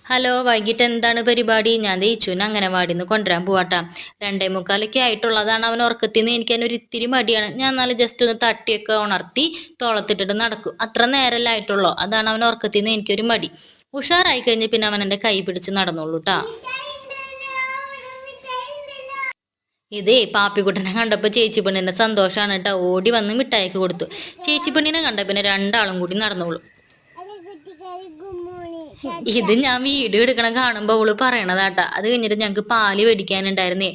Hello, വൈകിട്ട് എന്താണ് പരിപാടി? ഞാൻ ദയിച്ചുവിനെ അംഗനവാടിന്ന് കൊണ്ടുവരാൻ പോവാട്ടാ. 2:45 ആയിട്ടുള്ളതാണ്. അവൻ ഉറക്കത്തിൽ നിന്ന് എനിക്ക് ഒരു ഇത്തിരി മടിയാണ്. ഞാൻ എന്നാലും ജസ്റ്റ് ഒന്ന് തട്ടിയൊക്കെ ഉണർത്തി തോളത്തിട്ടിട്ട് നടക്കും. അത്ര നേരമല്ലേ ആയിട്ടുള്ളൂ. അതാണ് അവൻ ഉറക്കത്തിൽ നിന്ന് എനിക്കൊരു മടി. ഉഷാറായി കഴിഞ്ഞ് പിന്നെ അവൻ എൻ്റെ കൈ പിടിച്ച് നടന്നോളൂ ട്ടാ. ഇതേ പാപ്പിക്കുട്ടനെ കണ്ടപ്പോൾ ചേച്ചി പെണ്ണിന്റെ സന്തോഷമാണ് കേട്ടോ. ഓടി വന്ന് മിഠായിക്ക് കൊടുത്തു. ചേച്ചി പെണ്ണിനെ കണ്ട പിന്നെ രണ്ടാളും കൂടി നടന്നോളൂ. ഇത് ഞാൻ വീഡിയോ എടുക്കണം കാണുമ്പോൾ അവള് പറയണതാട്ടാ. അത് കഴിഞ്ഞിട്ട് ഞങ്ങൾക്ക് പാല് മേടിക്കാനുണ്ടായിരുന്നേ.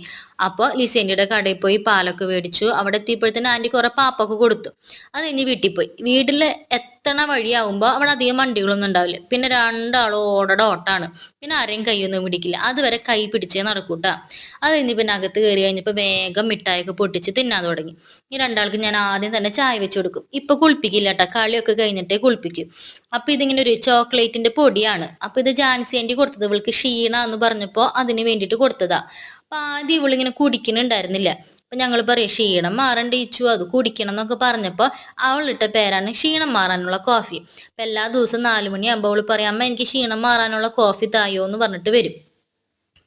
അപ്പോൾ ലിസേന്റിയുടെ കടയിൽ പോയി പാലൊക്കെ മേടിച്ചു. അവിടെ എത്തിയപ്പോഴത്തേന് ആൻറ്റി കുറെ പാപ്പൊക്കെ കൊടുത്തു. അത് കഴിഞ്ഞ് വീട്ടിൽ പോയി. വീട്ടിൽ എത്തണ വഴിയാവുമ്പോൾ അവിടെ അധികം വണ്ടികളൊന്നും ഉണ്ടാവില്ല. പിന്നെ രണ്ടാളും ഓടടെ ഓട്ടാണ്. പിന്നെ ആരെയും കൈയൊന്നും പിടിക്കില്ല. അതുവരെ കൈ പിടിച്ചേ നടക്കൂട്ടാ. അത് കഴിഞ്ഞ് പിന്നെ അകത്ത് കയറി കഴിഞ്ഞപ്പോൾ വേഗം മിഠായിയൊക്കെ പൊട്ടിച്ച് തിന്നാൻ തുടങ്ങി. ഈ രണ്ടാൾക്ക് ഞാൻ ആദ്യം തന്നെ ചായ വെച്ച് കൊടുക്കും. ഇപ്പൊ കുളിപ്പിക്കില്ല കേട്ടോ, കളിയൊക്കെ കഴിഞ്ഞിട്ടേ കുളിപ്പിക്കും. അപ്പൊ ഇതിങ്ങനെ ഒരു ചോക്ലേറ്റിന്റെ പൊടിയാണ്. അപ്പൊ ഇത് ജാൻസി ആൻറ്റി കൊടുത്തത്. ഇവൾക്ക് ക്ഷീണ എന്ന് പറഞ്ഞപ്പോൾ അതിന് വേണ്ടിയിട്ട് കൊടുത്തതാ. അപ്പൊ ആദ്യം ഇവളിങ്ങനെ കുടിക്കുന്നുണ്ടായിരുന്നില്ല. അപ്പൊ ഞങ്ങൾ പറയും ക്ഷീണം മാറണ്ട ഇച്ചു, അത് കുടിക്കണം എന്നൊക്കെ പറഞ്ഞപ്പോൾ അവളിട്ട പേരാണ് ക്ഷീണം മാറാനുള്ള കോഫി. അപ്പൊ എല്ലാ ദിവസവും 4 മണിയാകുമ്പോൾ അവള് പറയാം, അമ്മ എനിക്ക് ക്ഷീണം മാറാനുള്ള കോഫി തായോ എന്ന് പറഞ്ഞിട്ട് വരും.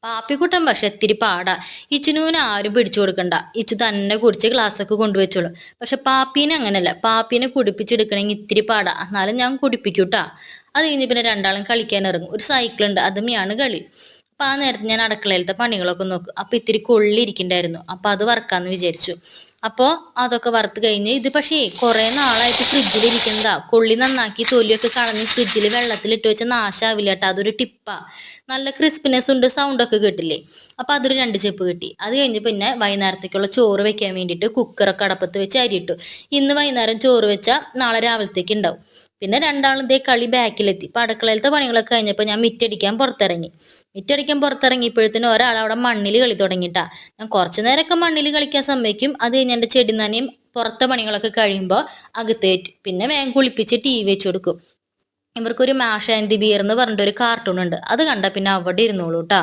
പാപ്പിക്കുട്ടൻ പക്ഷെ ഇത്തിരി പാടാ. ഇച്ചുനൂന് ആരും പിടിച്ചു കൊടുക്കണ്ട. ഇച്ചു തന്നെ കുടിച്ച് ഗ്ലാസ്സൊക്കെ കൊണ്ടുവച്ചോളൂ. പക്ഷെ പാപ്പീനെ അങ്ങനല്ല. പാപ്പീനെ കുടിപ്പിച്ചെടുക്കണമെങ്കിൽ ഇത്തിരി പാടാ. എന്നാലും ഞാൻ കുടിപ്പിക്കൂട്ടാ. അത് കഴിഞ്ഞ് പിന്നെ രണ്ടാളും കളിക്കാൻ ഇറങ്ങും. ഒരു സൈക്കിളുണ്ട്, അതുമെയാണ് കളി. അപ്പൊ ആ നേരത്ത് ഞാൻ അടുക്കളയിലത്തെ പണികളൊക്കെ നോക്കും. അപ്പൊ ഇത്തിരി കൊള്ളി ഇരിക്കണ്ടായിരുന്നു. അപ്പൊ അത് വറക്കാന്ന് വിചാരിച്ചു. അപ്പോൾ അതൊക്കെ വറുത്ത് കഴിഞ്ഞ് ഇത് പക്ഷേ കുറെ നാളായിട്ട് ഫ്രിഡ്ജിൽ ഇരിക്കുന്നതാ. കൊള്ളി നന്നാക്കി തൊലിയൊക്കെ കളഞ്ഞ് ഫ്രിഡ്ജിൽ വെള്ളത്തിലിട്ട് വെച്ച നാശാവില്ല കേട്ടോ. അതൊരു ടിപ്പാ. നല്ല ക്രിസ്പിനെസ് ഉണ്ട്, സൗണ്ടൊക്കെ കേട്ടില്ലേ. അപ്പൊ അതൊരു 2 ചെപ്പ് കിട്ടി. അത് കഴിഞ്ഞ് പിന്നെ വൈകുന്നേരത്തേക്കുള്ള ചോറ് വെക്കാൻ വേണ്ടിയിട്ട് കുക്കറൊക്കെ അടപ്പത്ത് വെച്ച് അരിയിട്ടു. ഇന്ന് വൈകുന്നേരം ചോറ് വെച്ചാൽ നാളെ രാവിലത്തേക്ക് ഉണ്ടാവും. പിന്നെ രണ്ടാളും ഇതേ കളി ബാക്കിലെത്തി. ഇപ്പൊ അടുക്കളയിലത്തെ പണികളൊക്കെ കഴിഞ്ഞപ്പോൾ ഞാൻ മിറ്റടിക്കാൻ പുറത്തിറങ്ങിയപ്പോഴത്തേനും ഒരാൾ അവിടെ മണ്ണിൽ കളി തുടങ്ങിയിട്ടാ. ഞാൻ കുറച്ചു നേരമൊക്കെ മണ്ണിൽ കളിക്കാൻ സമ്മതിക്കും. അത് കഴിഞ്ഞ് എൻ്റെ ചെടി നനയും. പുറത്തെ പണികളൊക്കെ കഴിയുമ്പോൾ അകത്തേറ്റ് പിന്നെ വേഗം കുളിപ്പിച്ച് TV വെച്ച് കൊടുക്കും. ഇവർക്കൊരു മാഷ ആൻഡ് ദി ബിയർ എന്ന് പറഞ്ഞിട്ടൊരു കാർട്ടൂൺ ഉണ്ട്. അത് കണ്ട പിന്നെ അവിടെ ഇരുന്നോളൂ കേട്ടാ.